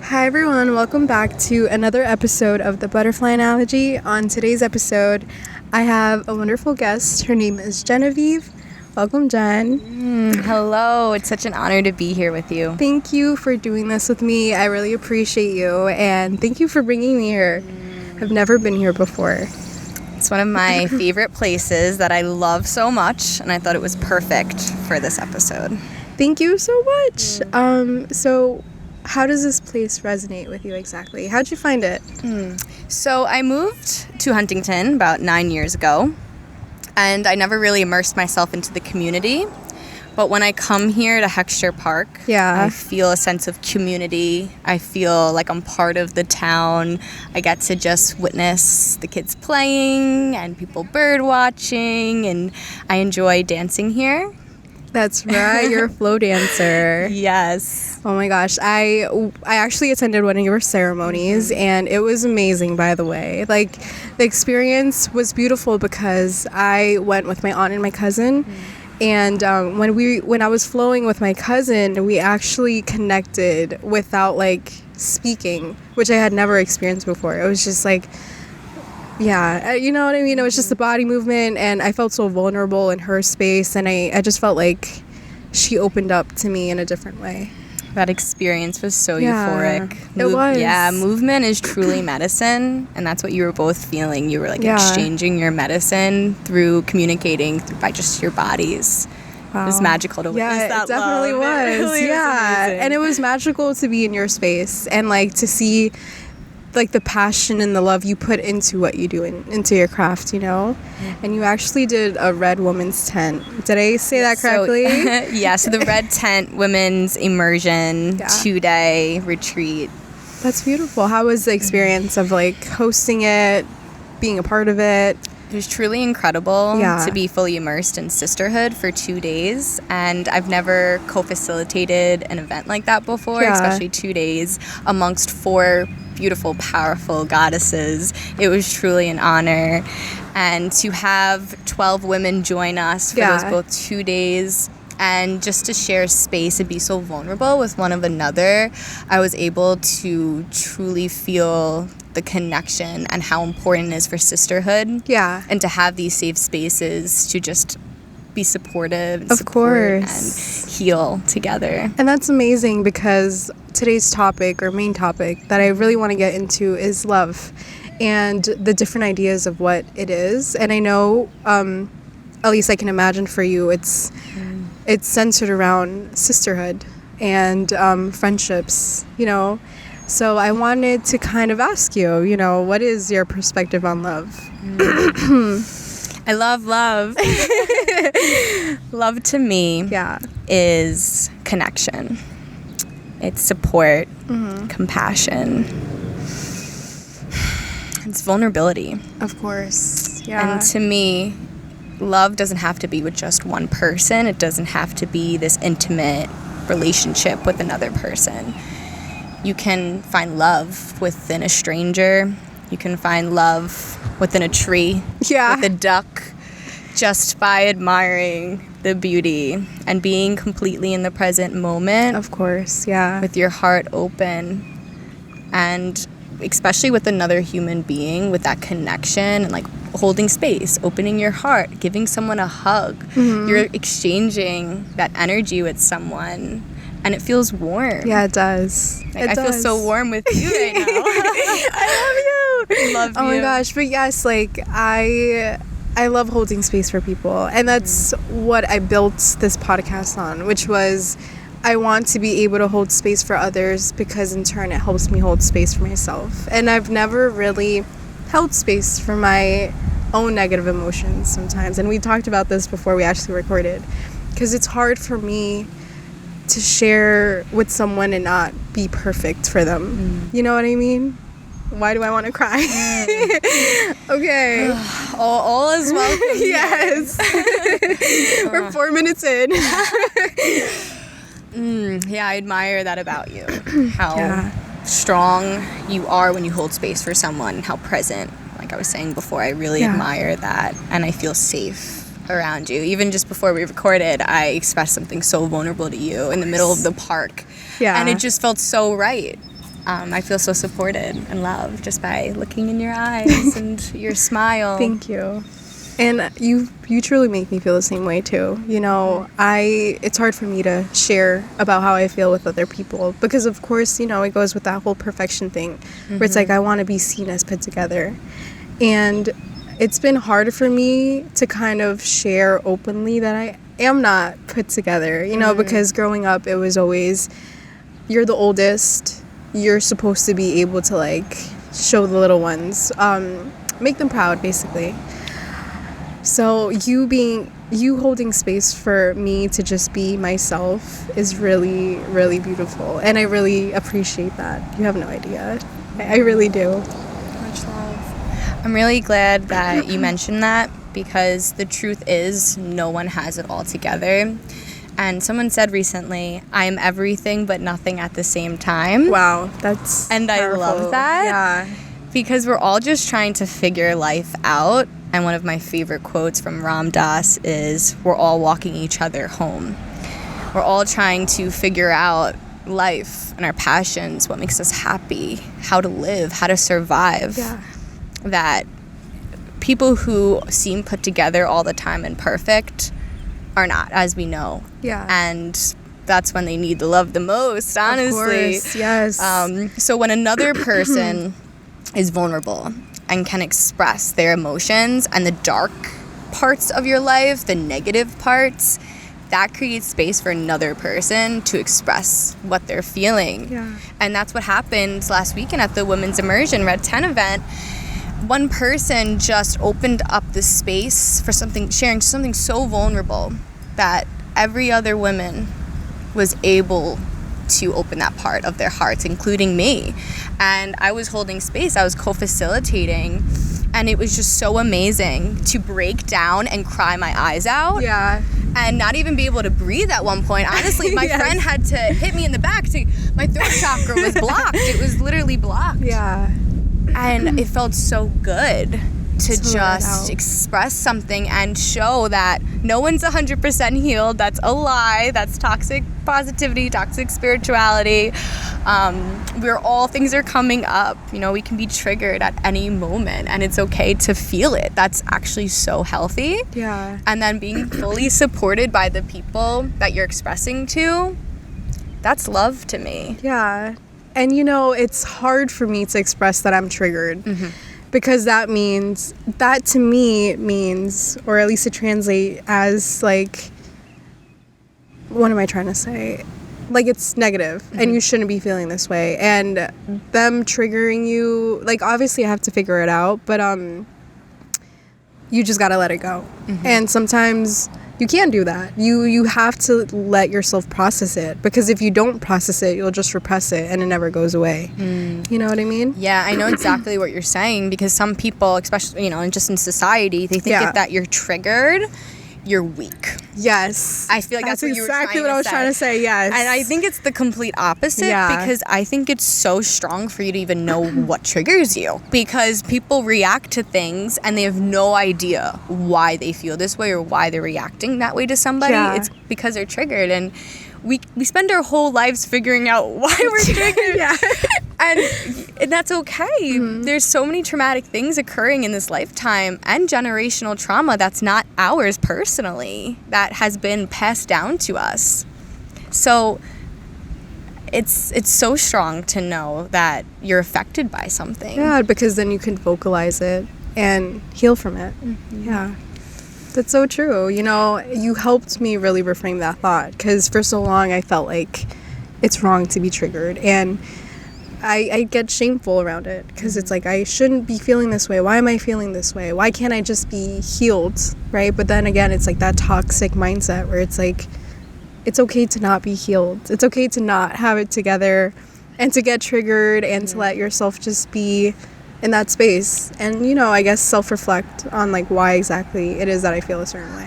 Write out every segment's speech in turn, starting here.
Hi everyone, welcome back to another episode of the Butterfly Analogy. On today's episode, I have a wonderful guest. Her name is Genevieve. Welcome, Jen. Hello, it's such an honor to be here with you. Thank you for doing this with me. I really appreciate you, and thank you for bringing me here. I've never been here before. It's one of my favorite places that I love so much, and I thought it was perfect for this episode. Thank you so much. So how does this place resonate with you exactly? How'd you find it? So I moved to Huntington about 9 years ago, and I never really immersed myself into the community. But when I come here to Heckscher Park, I feel a sense of community. I feel like I'm part of the town. I get to just witness the kids playing and people bird watching, and I enjoy dancing here. That's right, you're a flow dancer. Yes. Oh my gosh, I actually attended one of your ceremonies, and it was amazing, by the way. Like, the experience was beautiful because I went with my aunt and my cousin, and when I was flowing with my cousin, we actually connected without, like, speaking, which I had never experienced before. It was just like, yeah, you know what I mean? It was just the body movement, and I felt so vulnerable in her space, and I just felt like she opened up to me in a different way. That experience was so euphoric. It was. Yeah, movement is truly medicine, and that's what you were both feeling. You were like exchanging your medicine through communicating by just your bodies. Wow. It was magical to witness that. Yeah, it definitely was. It really was amazing. And it was magical to be in your space and like to see like the passion and the love you put into what you do into your craft, you know? And you actually did a Red Women's Tent. Did I say that correctly? So the Red Tent Women's Immersion 2-day retreat. That's beautiful. How was the experience of like hosting it, being a part of it? It was truly incredible to be fully immersed in sisterhood for 2 days, and I've never co-facilitated an event like that before, especially 2 days amongst 4 beautiful, powerful goddesses. It was truly an honor, and to have 12 women join us for those both 2 days, and just to share space and be so vulnerable with one of another, I was able to truly feel the connection and how important it is for sisterhood. Yeah. And to have these safe spaces to just be supportive and and heal together. And that's amazing because today's topic or main topic that I really want to get into is love and the different ideas of what it is. And I know, at least I can imagine for you, it's centered around sisterhood and friendships, you know. So I wanted to kind of ask you, you know, what is your perspective on love? I love love. Love to me is connection. It's support, compassion. It's vulnerability. Of course, yeah. And to me, love doesn't have to be with just one person. It doesn't have to be this intimate relationship with another person. You can find love within a stranger. You can find love within a tree, with a duck, just by admiring the beauty and being completely in the present moment. Of course, yeah. With your heart open, and especially with another human being, with that connection and like holding space, opening your heart, giving someone a hug. You're exchanging that energy with someone. And it feels warm. Yeah, it does. Like, I feel so warm with you right now. I love you. Love you. Oh my gosh. But yes, like I love holding space for people. And that's what I built this podcast on, which was I want to be able to hold space for others because in turn it helps me hold space for myself. And I've never really held space for my own negative emotions sometimes. And we talked about this before we actually recorded. Because it's hard for me to share with someone and not be perfect for them. You know what I mean? Why do I want to cry? Okay. All is welcome. Yes. We're 4 minutes in. I admire that about you. How strong you are when you hold space for someone, how present. Like I was saying before, I really admire that, and I feel safe around you. Even just before we recorded, I expressed something so vulnerable to you in the middle of the park. Yeah. And it just felt so right. I feel so supported and loved just by looking in your eyes and your smile. Thank you. And you truly make me feel the same way too. You know, it's hard for me to share about how I feel with other people because, of course, you know, it goes with that whole perfection thing where it's like I want to be seen as put together. And it's been hard for me to kind of share openly that I am not put together, you know, because growing up it was always, you're the oldest, you're supposed to be able to like show the little ones, make them proud basically. So you holding space for me to just be myself is really, really beautiful. And I really appreciate that. You have no idea. I really do. Much love. I'm really glad that you mentioned that because the truth is no one has it all together. And someone said recently, I'm everything but nothing at the same time. Wow, that's And powerful. I love that. Yeah. Because we're all just trying to figure life out. And one of my favorite quotes from Ram Dass is, we're all walking each other home. We're all trying to figure out life and our passions, what makes us happy, how to live, how to survive. Yeah. That people who seem put together all the time and perfect are not, as we know. Yeah. And that's when they need the love the most, honestly. Of course, yes. So when another person is vulnerable and can express their emotions and the dark parts of your life, the negative parts, that creates space for another person to express what they're feeling. Yeah. And that's what happened last weekend at the Women's Immersion Red 10 event. One person just opened up the space for sharing something so vulnerable that every other woman was able to open that part of their hearts, including me. And I was holding space, I was co-facilitating, and it was just so amazing to break down and cry my eyes out. Yeah. And not even be able to breathe at one point. Honestly, my Yes. friend had to hit me in the back. My throat chakra was blocked. It was literally blocked. Yeah. And it felt so good to just express something and show that no one's 100% healed. That's a lie. That's toxic positivity, toxic spirituality. Things are coming up. You know, we can be triggered at any moment and it's okay to feel it. That's actually so healthy. Yeah. And then being fully supported by the people that you're expressing to, that's love to me. Yeah. And, you know, it's hard for me to express that I'm triggered because that to me means, or at least it translates as like, what am I trying to say? Like it's negative and you shouldn't be feeling this way. And them triggering you, like obviously I have to figure it out, but you just gotta let it go. And sometimes you can't do that. You have to let yourself process it because if you don't process it, you'll just repress it and it never goes away. You know what I mean? Yeah, I know exactly what you're saying because some people, especially, you know, just in society, they think if that you're triggered, you're weak. Yes. I feel like that's what you were exactly what I was trying to say, yes. And I think it's the complete opposite because I think it's so strong for you to even know what triggers you because people react to things and they have no idea why they feel this way or why they're reacting that way to somebody. Yeah. It's because they're triggered and we spend our whole lives figuring out why we're triggered. Yeah. And that's okay. There's so many traumatic things occurring in this lifetime and generational trauma that's not ours personally, that has been passed down to us. So it's so strong to know that you're affected by something. Yeah, because then you can vocalize it and heal from it. Yeah. That's so true. You know, you helped me really reframe that thought because for so long I felt like it's wrong to be triggered and I get shameful around it because it's like I shouldn't be feeling this way. Why am I feeling this way? Why can't I just be healed, right? But then again, it's like that toxic mindset where it's like it's okay to not be healed. It's okay to not have it together and to get triggered and to let yourself just be in that space and, you know, I guess self-reflect on like why exactly it is that I feel a certain way.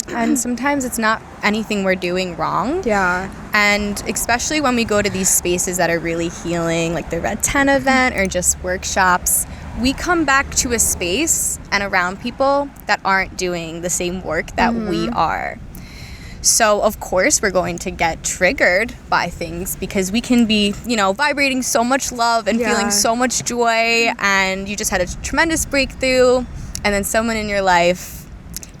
And sometimes it's not anything we're doing wrong. Yeah. And especially when we go to these spaces that are really healing, like the Red 10 event or just workshops, we come back to a space and around people that aren't doing the same work that we are. So, of course, we're going to get triggered by things because we can be, vibrating so much love and feeling so much joy, and you just had a tremendous breakthrough, and then someone in your life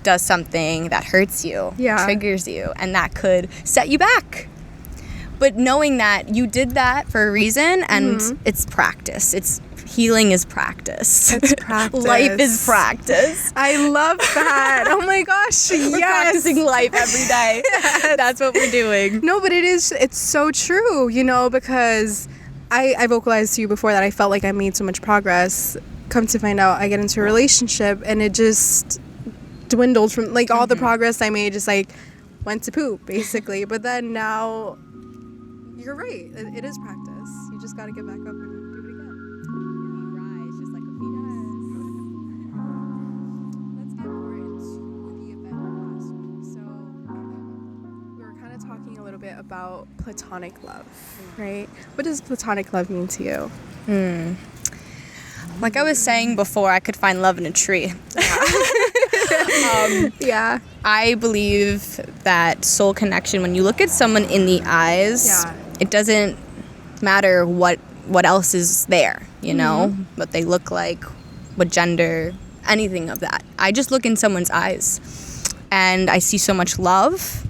does something that hurts you, triggers you, and that could set you back. But knowing that you did that for a reason, and it's practice. Healing is practice. It's practice. Life is practice. I love that. Oh my gosh. We're practicing life every day. Yes. That's what we're doing. No, but it's so true, because I vocalized to you before that I felt like I made so much progress. Come to find out, I get into a relationship and it just dwindled from, like, all the progress I made just, like, went to poop, basically. But then now, you're right. It is practice. You just got to get back up and do it again. Rise, just like a phoenix. Let's get more into the event last week. So, we were kind of talking a little bit about platonic love, right? What does platonic love mean to you? Like I was saying before, I could find love in a tree. I believe that soul connection, when you look at someone in the eyes, it doesn't matter what else is there, what they look like, what gender, anything of that. I just look in someone's eyes and I see so much love,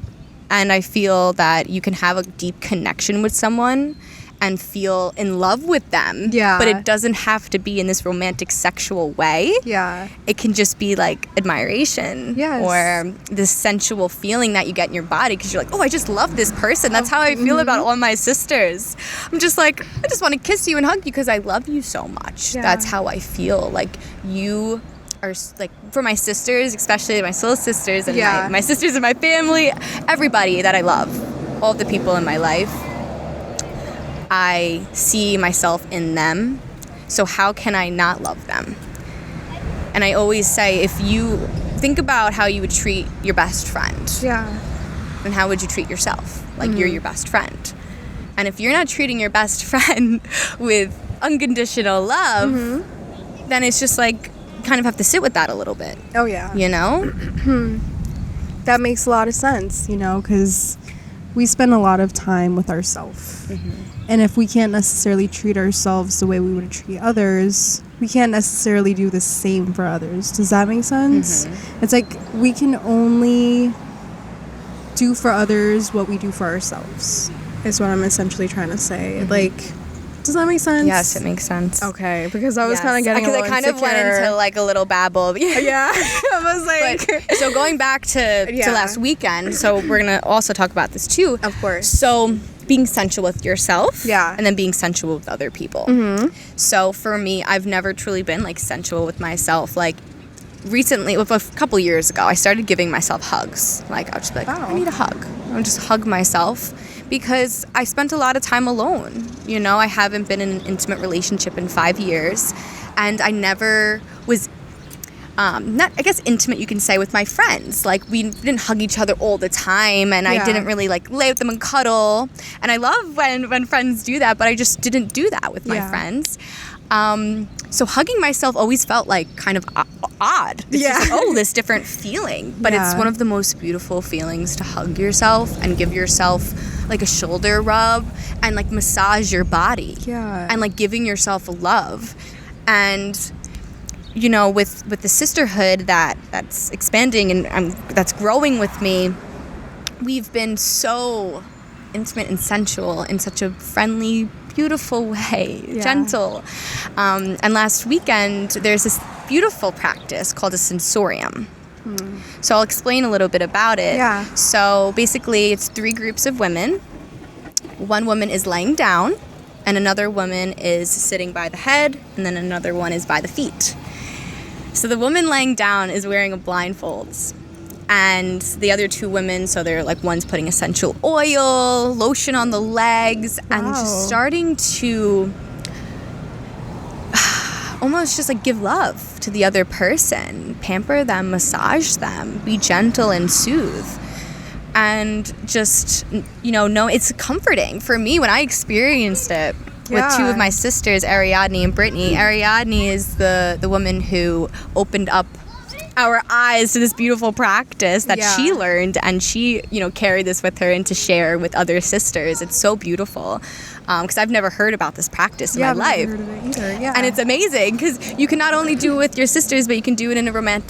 and I feel that you can have a deep connection with someone and feel in love with them. Yeah. But it doesn't have to be in this romantic sexual way. Yeah. It can just be like admiration. Yes. Or this sensual feeling that you get in your body because you're like, oh, I just love this person. That's how I feel about all my sisters. I'm just like, I just want to kiss you and hug you because I love you so much. Yeah. That's how I feel. Like, you are, like, for my sisters, especially my soul sisters and my sisters in my family, everybody that I love, all the people in my life, I see myself in them, so how can I not love them? And I always say, if you think about how you would treat your best friend, then how would you treat yourself? Like, you're your best friend. And if you're not treating your best friend with unconditional love, then it's just like, you kind of have to sit with that a little bit. Oh, yeah. That makes a lot of sense, because we spend a lot of time with ourselves. And if we can't necessarily treat ourselves the way we would treat others, we can't necessarily do the same for others. Does that make sense? It's like we can only do for others what we do for ourselves, is what I'm essentially trying to say. Like, does that make sense? Yes, it makes sense. Okay, because I was kind of getting a little insecure. Because I kind of went into like a little babble. Yeah, I was like... So going back to last weekend, so we're going to also talk about this too. Of course. So being sensual with yourself, and then being sensual with other people. So for me, I've never truly been like sensual with myself. Like, recently, a couple years ago, I started giving myself hugs. Like, I'll just be like, I need a hug. I'll just hug myself because I spent a lot of time alone. I haven't been in an intimate relationship in 5 years, and I never was not, I guess, intimate, you can say, with my friends. Like, we didn't hug each other all the time, and I didn't really, like, lay with them and cuddle. And I love when friends do that, but I just didn't do that with my friends. So hugging myself always felt, like, kind of odd. It's just like, this different feeling. But it's one of the most beautiful feelings to hug yourself and give yourself, like, a shoulder rub and, like, massage your body. Yeah. And, like, giving yourself love. And... with the sisterhood that's expanding and that's growing with me, we've been so intimate and sensual in such a friendly, beautiful way, gentle. And last weekend, there's this beautiful practice called a sensorium. So I'll explain a little bit about it. Yeah. So basically, it's 3 groups of women. One woman is laying down, and another woman is sitting by the head, and then another one is by the feet. So the woman laying down is wearing a blindfold, and the other 2 women, so they're like, one's putting essential oil, lotion on the legs, and just starting to almost just like give love to the other person, pamper them, massage them, be gentle and soothe. And just, know it's comforting for me when I experienced it. With 2 of my sisters, Ariadne and Brittany. Ariadne is the woman who opened up our eyes to this beautiful practice that she learned, and she, you know, carried this with her and to share with other sisters. It's so beautiful. Because I've never heard about this practice in my life. I've never heard of it either. Yeah. And it's amazing because you can not only do it with your sisters, but you can do it in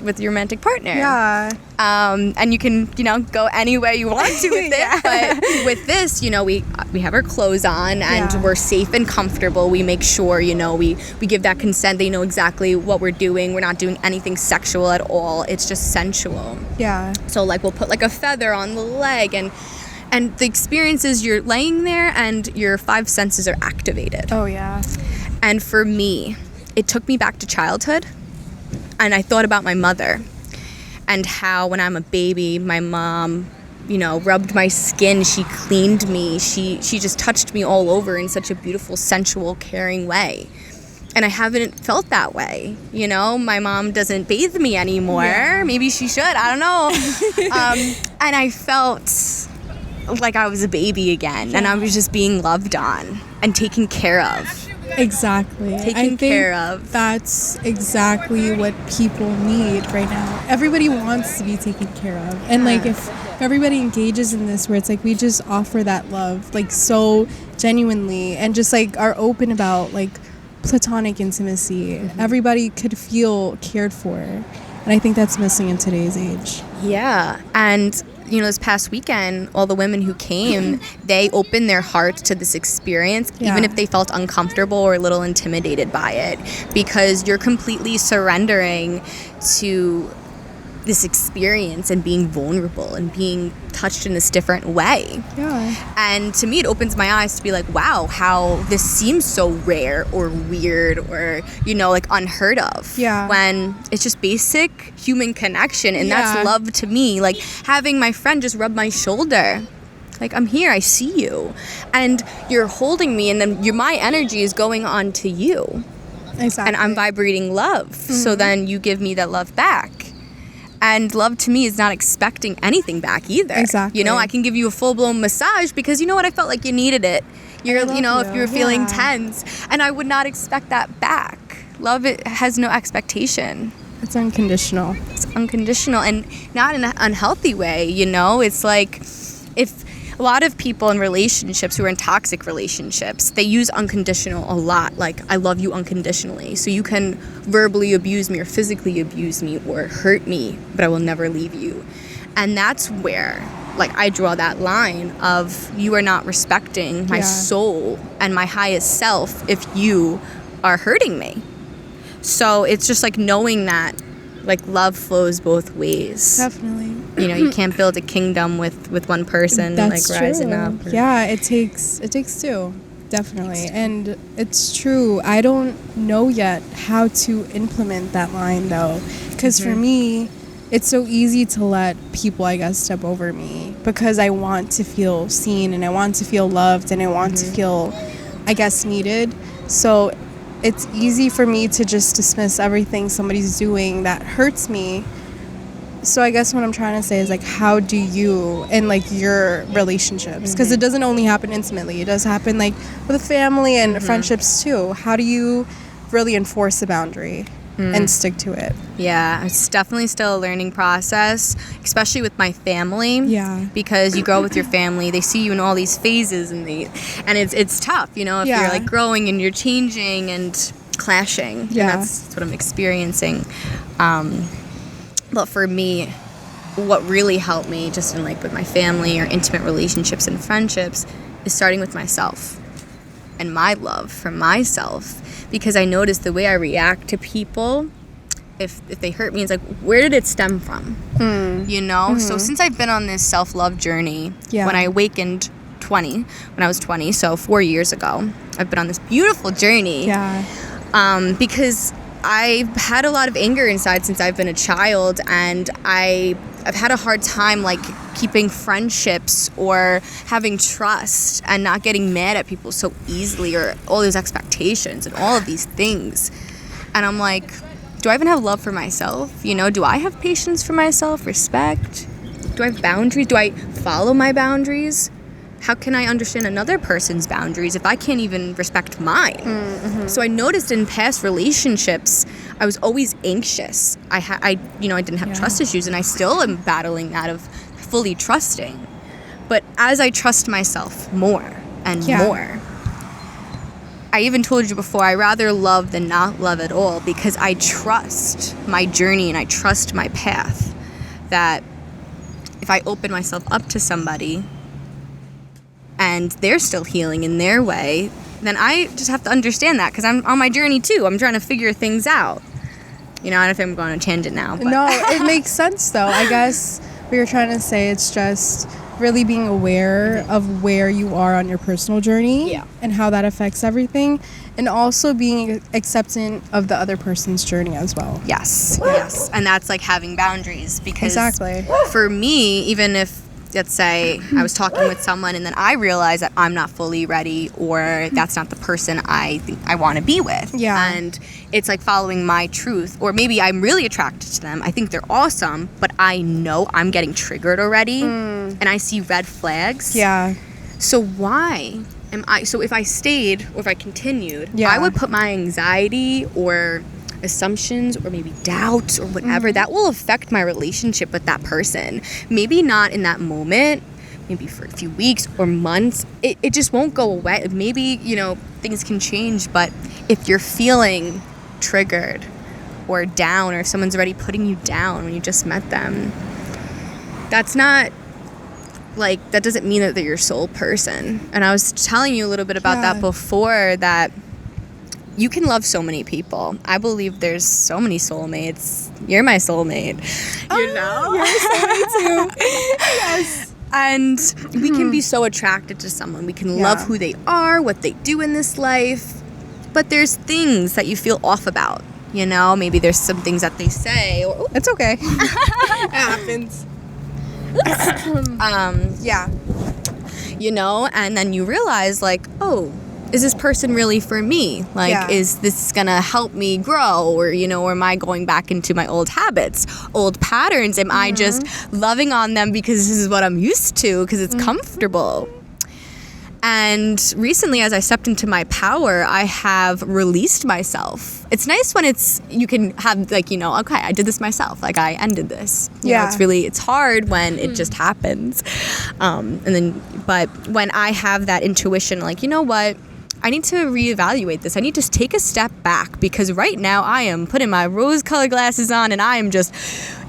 with your romantic partner. Yeah. And you can, you know, go any way you want to with it. But with this, you know, we have our clothes on and we're safe and comfortable. We make sure, you know, we give that consent. They know exactly what we're doing. We're not doing anything sexual at all. It's just sensual. Yeah. So like we'll put like a feather on the leg, and the experience is you're laying there and your 5 senses are activated. Oh, yeah. And for me, it took me back to childhood. And I thought about my mother and how when I'm a baby, my mom, you know, rubbed my skin. She cleaned me. She just touched me all over in such a beautiful, sensual, caring way. And I haven't felt that way. You know, my mom doesn't bathe me anymore. Yeah. Maybe she should. I don't know. And I felt like I was a baby again, and I was just being loved on and taken care of. Exactly. Taken care of. That's exactly what people need right now. Everybody wants to be taken care of. And like if everybody engages in this where it's like we just offer that love like so genuinely and just like are open about like platonic intimacy, everybody could feel cared for. And I think that's missing in today's age. Yeah. And you know, this past weekend, all the women who came, they opened their hearts to this experience, even if they felt uncomfortable or a little intimidated by it, because you're completely surrendering to this experience and being vulnerable and being touched in this different way. Yeah. And to me, it opens my eyes to be like, wow, how this seems so rare or weird or, you know, like unheard of. Yeah. When it's just basic human connection, and that's love to me. Like having my friend just rub my shoulder. Like, I'm here, I see you. And you're holding me, and then my energy is going on to you. Exactly. And I'm vibrating love. So then you give me that love back. And love to me is not expecting anything back either. Exactly. You know, I can give you a full-blown massage because you know what, I felt like you needed it. You know, if you were feeling tense, and I would not expect that back. Love, it has no expectation. It's unconditional. It's unconditional, and not in an unhealthy way, you know? It's like if a lot of people in relationships who are in toxic relationships, they use unconditional a lot. Like, I love you unconditionally. So you can verbally abuse me or physically abuse me or hurt me, but I will never leave you. And that's where, like, I draw that line of you are not respecting my soul and my highest self if you are hurting me. So it's just like knowing that, like, love flows both ways. Definitely. You know, you can't build a kingdom with one person. That's like rising true. up. Yeah, it takes two. Definitely. And it's true. I don't know yet how to implement that line though. Because for me, it's so easy to let people, I guess, step over me because I want to feel seen and I want to feel loved and I want to feel, I guess, needed. So it's easy for me to just dismiss everything somebody's doing that hurts me. So I guess what I'm trying to say is, like, how do you, in, like, your relationships, because it doesn't only happen intimately, it does happen, like, with family and friendships, too. How do you really enforce a boundary and stick to it? Yeah, it's definitely still a learning process, especially with my family. Yeah. Because you grow with your family, they see you in all these phases, and it's tough, you know, if you're, like, growing and you're changing and clashing. Yeah. And that's what I'm experiencing. But for me, what really helped me just in, like, with my family or intimate relationships and friendships is starting with myself and my love for myself, because I noticed the way I react to people, if they hurt me, it's like, where did it stem from? You know? So since I've been on this self-love journey, when I awakened when I was 20, so 4 years ago, I've been on this beautiful journey. Because I've had a lot of anger inside since I've been a child, and I've had a hard time, like, keeping friendships or having trust and not getting mad at people so easily, or all those expectations and all of these things. And I'm like, do I even have love for myself? You know, do I have patience for myself, respect? Do I have boundaries? Do I follow my boundaries? how can I understand another person's boundaries if I can't even respect mine? Mm-hmm. So I noticed in past relationships, I was always anxious. I didn't have trust issues, and I still am battling that of fully trusting. But as I trust myself more and more, I even told you before, I rather love than not love at all, because I trust my journey and I trust my path, that if I open myself up to somebody and they're still healing in their way, then I just have to understand that, because I'm on my journey too. I'm trying to figure things out. I don't think I'm going on a tangent now. But. No, it makes sense though. I guess what you're trying to say, it's just really being aware of where you are on your personal journey and how that affects everything, and also being accepting of the other person's journey as well. Yes. And that's like having boundaries, because exactly. For me, even if, let's say, I was talking with someone and then I realize that I'm not fully ready, or that's not the person I think I want to be with. Yeah. And it's like following my truth, or maybe I'm really attracted to them. I think they're awesome, but I know I'm getting triggered already and I see red flags. Yeah. So why am I, so if I stayed or if I continued, I would put my anxiety or assumptions or maybe doubts or whatever that will affect my relationship with that person. Maybe not in that moment, maybe for a few weeks or months. It just won't go away. Maybe, things can change, but if you're feeling triggered or down, or if someone's already putting you down when you just met them, that's not like, that doesn't mean that they're your soul person. And I was telling you a little bit about that before, that you can love so many people. I believe there's so many soulmates. You're my soulmate. You're my soulmate too. Yes. And we can be so attracted to someone. We can love who they are, what they do in this life. But there's things that you feel off about. Maybe there's some things that they say. It's okay. It happens. And then you realize, like, oh, is this person really for me? Like, is this gonna help me grow? Or, or am I going back into my old habits, old patterns? Am I just loving on them because this is what I'm used to, because it's comfortable? And recently, as I stepped into my power, I have released myself. It's nice when you can have, like, okay, I did this myself. Like, I ended this. It's hard when it just happens. But when I have that intuition, like, you know what? I need to reevaluate this. I need to take a step back, because right now I am putting my rose-colored glasses on and I am just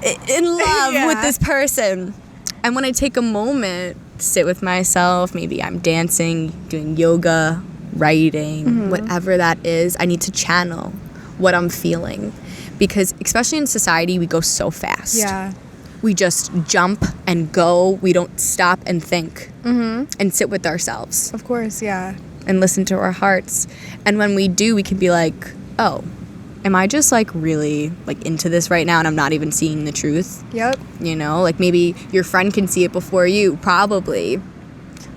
in love with this person. And when I take a moment, sit with myself, maybe I'm dancing, doing yoga, writing, whatever that is, I need to channel what I'm feeling. Because especially in society, we go so fast. Yeah. We just jump and go. We don't stop and think and sit with ourselves. Of course, yeah. And listen to our hearts. And when we do, we can be like, oh, am I just like really like into this right now and I'm not even seeing the truth? Yep. Like maybe your friend can see it before you, probably.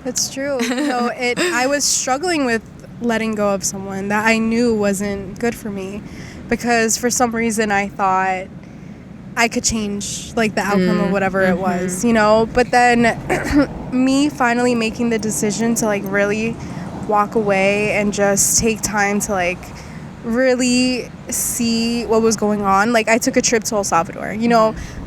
That's true. I was struggling with letting go of someone that I knew wasn't good for me, because for some reason I thought I could change like the outcome of whatever it was, but then me finally making the decision to like really walk away and just take time to like really see what was going on. Like, I took a trip to El Salvador.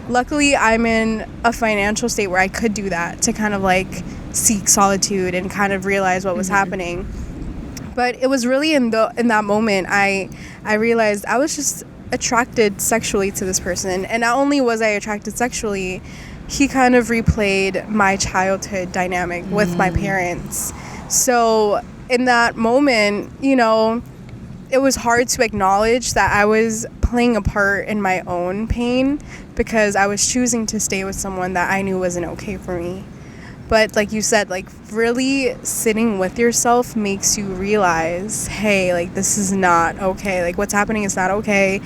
Luckily I'm in a financial state where I could do that, to kind of like seek solitude and kind of realize what was happening. But it was really in that moment I realized I was just attracted sexually to this person. And not only was I attracted sexually, he kind of replayed my childhood dynamic with my parents. So in that moment, it was hard to acknowledge that I was playing a part in my own pain, because I was choosing to stay with someone that I knew wasn't okay for me. But like you said, like really sitting with yourself makes you realize, hey, like this is not okay. Like what's happening is not okay.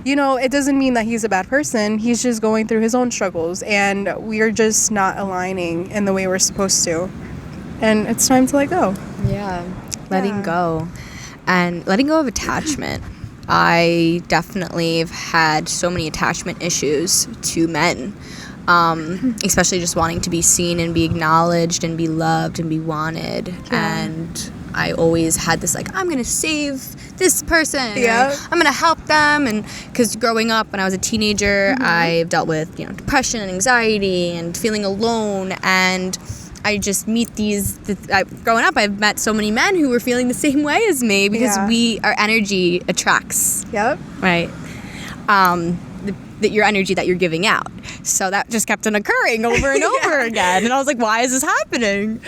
It doesn't mean that he's a bad person. He's just going through his own struggles, and we're just not aligning in the way we're supposed to. And it's time to let go. Yeah. Letting go. And letting go of attachment. I definitely have had so many attachment issues to men. especially just wanting to be seen and be acknowledged and be loved and be wanted. And I always had this, like, I'm going to save this person. Yeah. I'm going to help them. And because growing up when I was a teenager, I dealt with, depression and anxiety and feeling alone. And I just meet growing up, I've met so many men who were feeling the same way as me because our energy attracts. Yep. Right. Your energy that you're giving out. So that just kept on occurring over and over again. And I was like, why is this happening?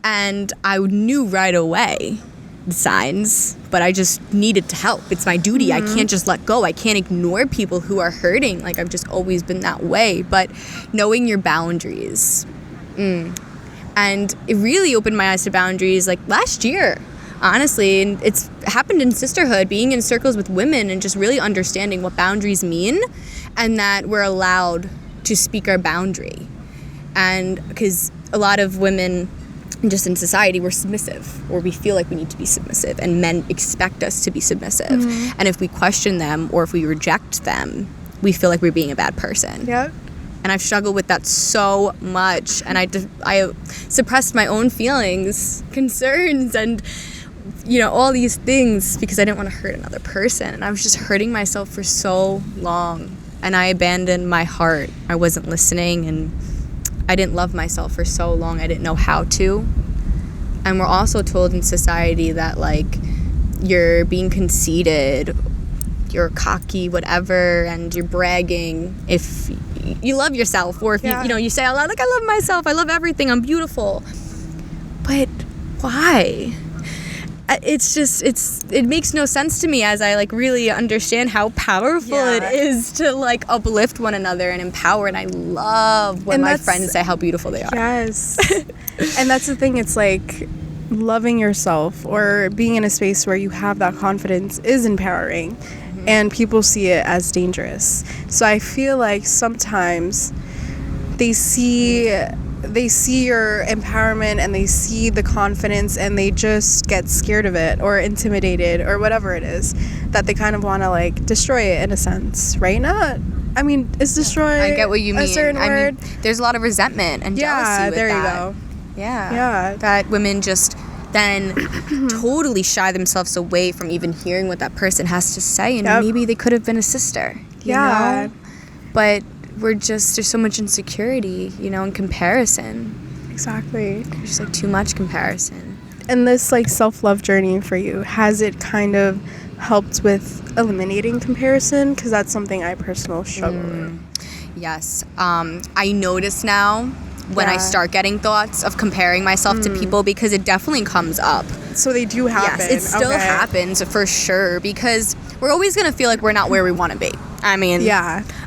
And I knew right away the signs, but I just needed to help. It's my duty. I can't just let go. I can't ignore people who are hurting. Like, I've just always been that way. But knowing your boundaries. And it really opened my eyes to boundaries like last year. Honestly, and it's happened in sisterhood, being in circles with women and just really understanding what boundaries mean and that we're allowed to speak our boundary. And because a lot of women just in society, we're submissive, or we feel like we need to be submissive, and men expect us to be submissive. And if we question them or if we reject them, we feel like we're being a bad person. Yep. And I've struggled with that so much, and I suppressed my own feelings, concerns, and all these things because I didn't want to hurt another person. And I was just hurting myself for so long. And I abandoned my heart. I wasn't listening, and I didn't love myself for so long. I didn't know how to. And we're also told in society that, like, you're being conceited, you're cocky, whatever, and you're bragging if you love yourself, or if you say out loud, like, I love myself, I love everything, I'm beautiful. But why? It makes no sense to me as I like really understand how powerful it is to like uplift one another and empower. And I love when my friends say how beautiful they are. Yes. And that's the thing. It's like loving yourself or being in a space where you have that confidence is empowering, and people see it as dangerous. So I feel like sometimes they see your empowerment and they see the confidence and they just get scared of it or intimidated or whatever it is, that they kind of want to like destroy it in a sense, right? Is destroy I get what you mean. A certain word? There's a lot of resentment and jealousy with that. Yeah, there you go. Yeah. That women just then totally shy themselves away from even hearing what that person has to say, and maybe they could have been a sister. You know? But there's so much insecurity, in comparison. Exactly. There's like too much comparison. And this like self-love journey for you, has it kind of helped with eliminating comparison? Because that's something I personally struggle with. Yes. I notice now when I start getting thoughts of comparing myself to people, because it definitely comes up. So they do happen. Yes, it still happens for sure, because we're always going to feel like we're not where we want to be. I mean,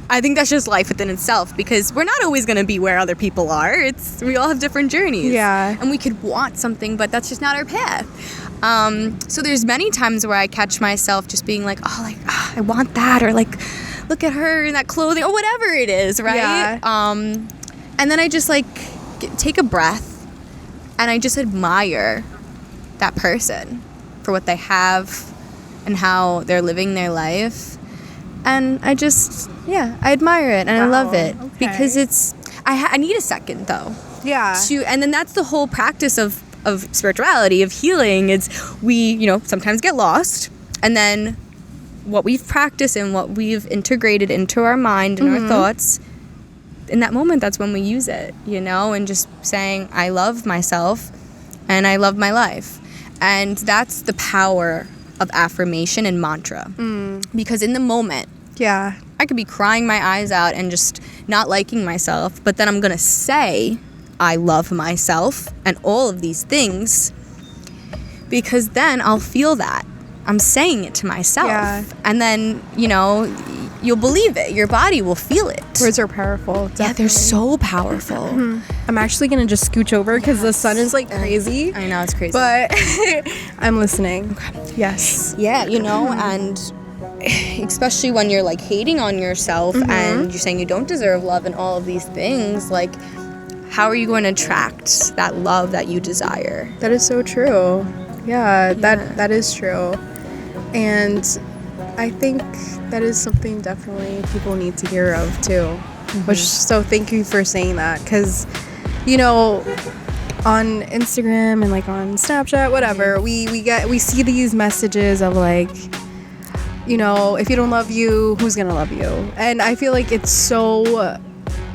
I think that's just life within itself, because we're not always going to be where other people are. We all have different journeys. Yeah. And we could want something, but that's just not our path. So there's many times where I catch myself just being like, I want that, or like, look at her in that clothing, or whatever it is, right? Yeah. And then I just like take a breath and I just admire that person for what they have and how they're living their life. And I just, I admire it and I love it because I need a second though. Yeah. And then that's the whole practice of spirituality, of healing. It's we, sometimes get lost, and then what we've practiced and what we've integrated into our mind and our thoughts, in that moment, that's when we use it, and just saying, I love myself and I love my life. And that's the power of affirmation and mantra. Because in the moment, I could be crying my eyes out and just not liking myself, but then I'm going to say, I love myself and all of these things, because then I'll feel that. I'm saying it to myself. Yeah. And then, you'll believe it. Your body will feel it. Words are powerful. Definitely. Yeah, they're so powerful. I'm actually going to just scooch over because the sun is like crazy. I know, it's crazy. But I'm listening. Yes. Yeah, and especially when you're like hating on yourself and you're saying you don't deserve love and all of these things, like, how are you going to attract that love that you desire? That is so true. Yeah. That is true. And I think that is something definitely people need to hear of too. which, so thank you for saying that, because, you know, on Instagram and like on Snapchat, whatever, we see these messages of like, you know, if you don't love you, who's gonna love you? And I feel like it's so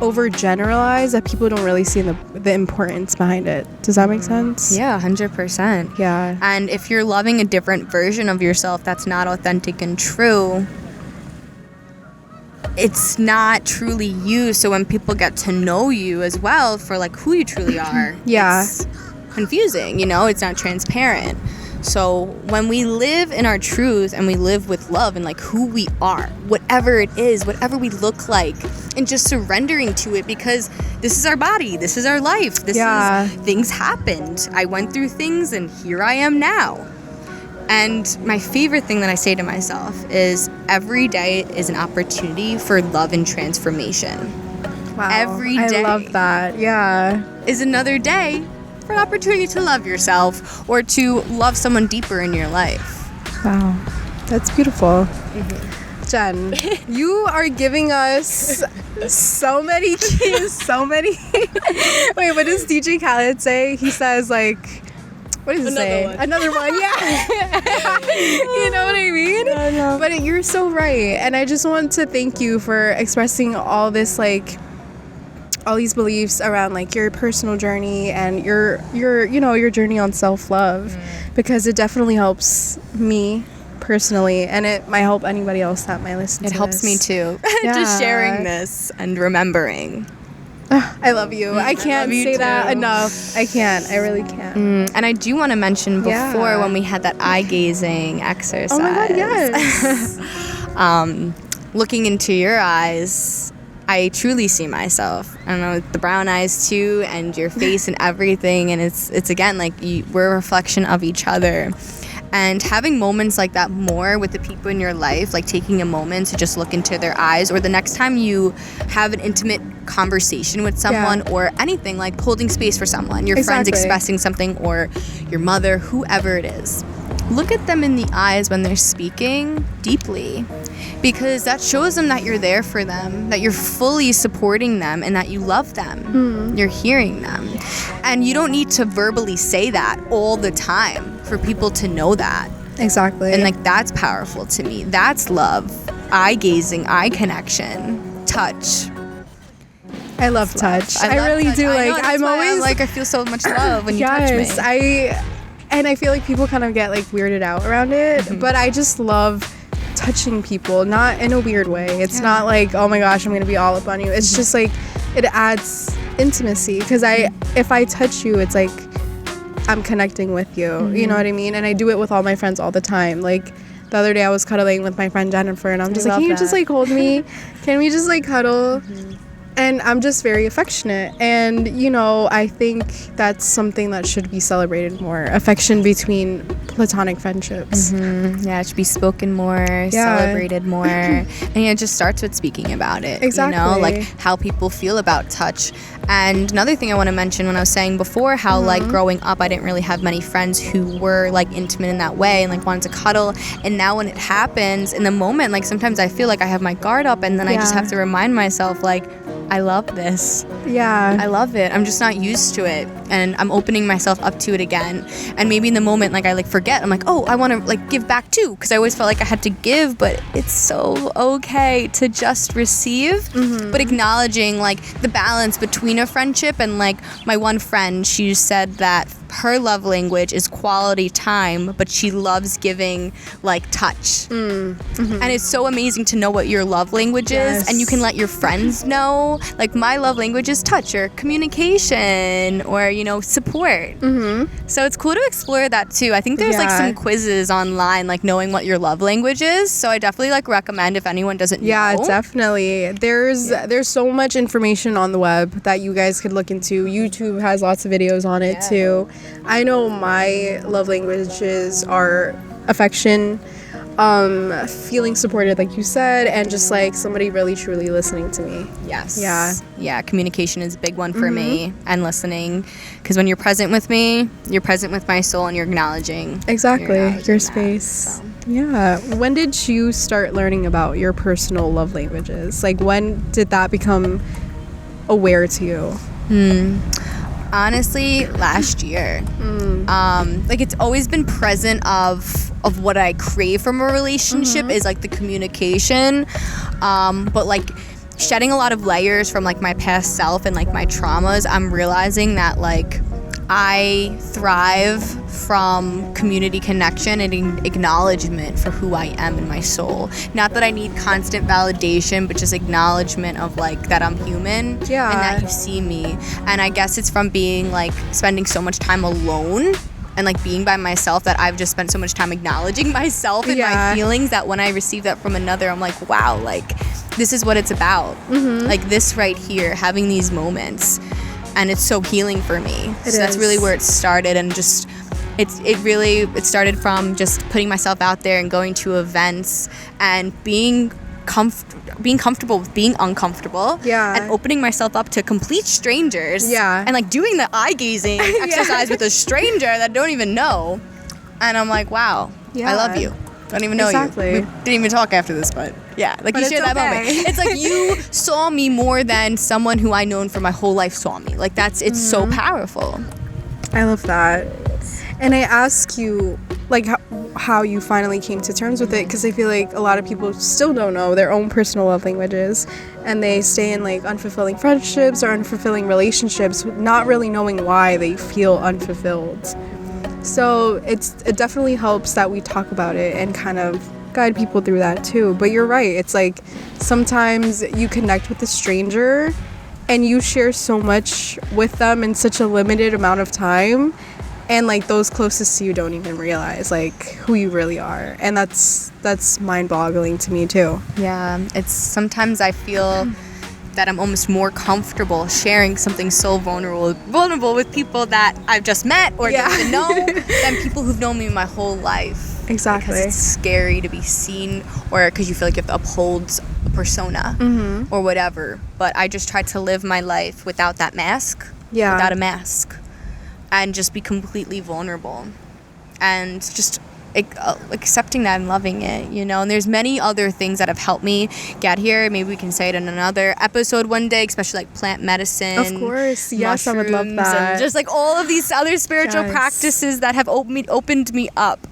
overgeneralized that people don't really see the importance behind it. Does that make sense? Yeah, 100%. Yeah. And if you're loving a different version of yourself that's not authentic and true, it's not truly you. So when people get to know you as well for like who you truly are, it's confusing, you know, it's not transparent. So when we live in our truth and we live with love and like who we are, whatever it is, whatever we look like, and just surrendering to it, because this is our body, this is our life, this is, things happened. I went through things and here I am now. And my favorite thing that I say to myself is every day is an opportunity for love and transformation. Wow. Every day. I love that. Yeah. Is another day for an opportunity to love yourself or to love someone deeper in your life. Wow. That's beautiful. Jen, you are giving us so many keys, so many. Wait, what does DJ Khaled say? He says like, what does he say? Another one, yeah. You know what I mean? Yeah, but you're so right. And I just want to thank you for expressing all this, like, all these beliefs around, like, your personal journey and your you know, your journey on self-love, because it definitely helps me personally, and it might help anybody else that might listen to this. It helps me too. Just sharing this and remembering. I love you. I can't say that enough. I can't. I really can't. And I do want to mention before when we had that eye gazing exercise. Oh my God, yes. Looking into your eyes, I truly see myself. I don't know, the brown eyes too, and your face and everything. And it's again like we're a reflection of each other. And having moments like that more with the people in your life, like taking a moment to just look into their eyes, or the next time you have an intimate conversation with someone or anything, like holding space for someone, your friends expressing something, or your mother, whoever it is. Look at them in the eyes when they're speaking deeply, because that shows them that you're there for them, that you're fully supporting them, and that you love them. You're hearing them. And you don't need to verbally say that all the time for people to know that. Exactly. And like that's powerful to me. That's love. Eye gazing, eye connection, touch. I love touch. I really touch. Do. Like I'm always like I feel so much love when you touch me. And I feel like people kind of get like weirded out around it, but I just love touching people, not in a weird way. It's not like, oh my gosh, I'm gonna be all up on you. It's just like it adds intimacy, because if I touch you, it's like I'm connecting with you. You know what I mean? And I do it with all my friends all the time. Like the other day I was cuddling with my friend Jennifer, and I'm just like, can you just like hold me? Can we just like cuddle? And I'm just very affectionate. And, you know, I think that's something that should be celebrated more. Affection between platonic friendships. Yeah, it should be spoken more, celebrated more. And it just starts with speaking about it. Exactly. You know, like how people feel about touch. And another thing I want to mention, when I was saying before how like growing up I didn't really have many friends who were like intimate in that way and like wanted to cuddle. And now when it happens in the moment, like sometimes I feel like I have my guard up, and then I just have to remind myself like, I love this. Yeah. I love it. I'm just not used to it. And I'm opening myself up to it again. And maybe in the moment, like I like forget. I'm like, oh, I want to like give back too. Because I always felt like I had to give, but it's so okay to just receive. But acknowledging like the balance between a friendship, and like my one friend, she said that her love language is quality time, but she loves giving like touch. And it's so amazing to know what your love language is, and you can let your friends know, like my love language is touch or communication or, you know, support. So it's cool to explore that too. I think there's like some quizzes online, like knowing what your love language is. So I definitely like recommend if anyone doesn't know. Yeah, definitely. There's so much information on the web that you guys could look into. YouTube has lots of videos on it too. I know my love languages are affection, feeling supported, like you said, and just like somebody really truly listening to me. Yes. Yeah, communication is a big one for me, and listening, because when you're present with me, you're present with my soul, and you're acknowledging your space. So, Yeah. When did you start learning about your personal love languages? Like, when did that become aware to you? Honestly, last year. Like, it's always been present of what I crave from a relationship is like the communication, but like shedding a lot of layers from like my past self and like my traumas, I'm realizing that like I thrive from community connection and acknowledgement for who I am in my soul. Not that I need constant validation, but just acknowledgement of like that I'm human and that you see me. And I guess it's from being like spending so much time alone and like being by myself that I've just spent so much time acknowledging myself and my feelings that when I receive that from another, I'm like, wow, like this is what it's about. Like this right here, having these moments. And it's so healing for me. So that's really where it started, and just it started from just putting myself out there and going to events and being comfortable with being uncomfortable, and opening myself up to complete strangers, and like doing the eye gazing exercise with a stranger that I don't even know, and I'm like, wow, I love you. I don't even know you. We didn't even talk after this, but like you shared that moment. It's like you saw me more than someone who I known for my whole life saw me. Like it's so powerful. I love that. And I ask you, like, how you finally came to terms with it, because I feel like a lot of people still don't know their own personal love languages, and they stay in like unfulfilling friendships or unfulfilling relationships, not really knowing why they feel unfulfilled. So it definitely helps that we talk about it and kind of guide people through that too. But you're right, it's like sometimes you connect with a stranger and you share so much with them in such a limited amount of time, and like those closest to you don't even realize like who you really are, and that's mind-boggling to me too. It's sometimes I feel that I'm almost more comfortable sharing something so vulnerable with people that I've just met or don't even know than people who've known me my whole life. Exactly. Because it's scary to be seen, or because you feel like you have to uphold a persona or whatever. But I just try to live my life without that mask, without a mask, and just be completely vulnerable and just accepting that and loving it, you know. And there's many other things that have helped me get here. Maybe we can say it in another episode one day, especially like plant medicine, of course. Yes, I would love that. And just like all of these other spiritual practices that have opened me up.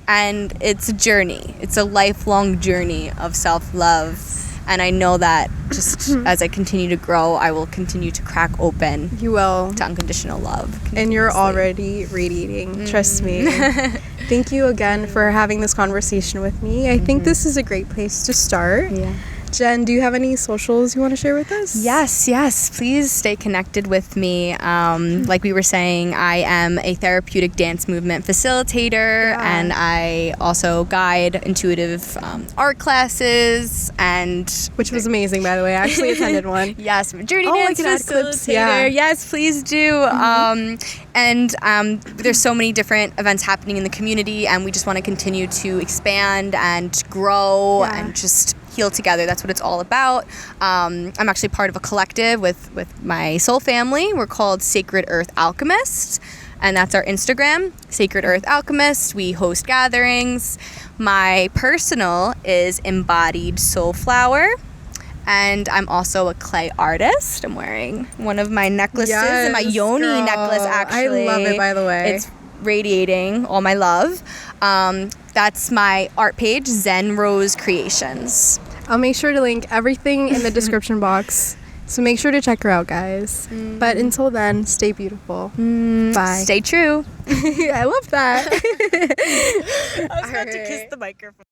And it's a journey. It's a lifelong journey of self-love. And I know that just as I continue to grow, I will continue to crack open. You will. To unconditional love. And you're already radiating. Trust me. Thank you again for having this conversation with me. I think this is a great place to start. Jen, do you have any socials you want to share with us? Yes. Please stay connected with me. Like we were saying, I am a therapeutic dance movement facilitator, and I also guide intuitive art classes, and which was amazing, by the way. I actually attended one. Yes, journey dance facilitator. Yes, please do. And there's so many different events happening in the community, and we just want to continue to expand and grow and just heal together. That's what it's all about. I'm actually part of a collective with my soul family. We're called Sacred Earth Alchemists, and that's our Instagram, Sacred Earth Alchemists. We host gatherings. My personal is Embodied Soul Flower, and I'm also a clay artist. I'm wearing one of my necklaces, and my yoni necklace, actually. I love it, by the way. It's radiating all my love. That's my art page, Zen Rose Creations. I'll make sure to link everything in the description box, so make sure to check her out, guys. But until then, stay beautiful. Bye. Stay true. I love that. I was about to kiss the microphone.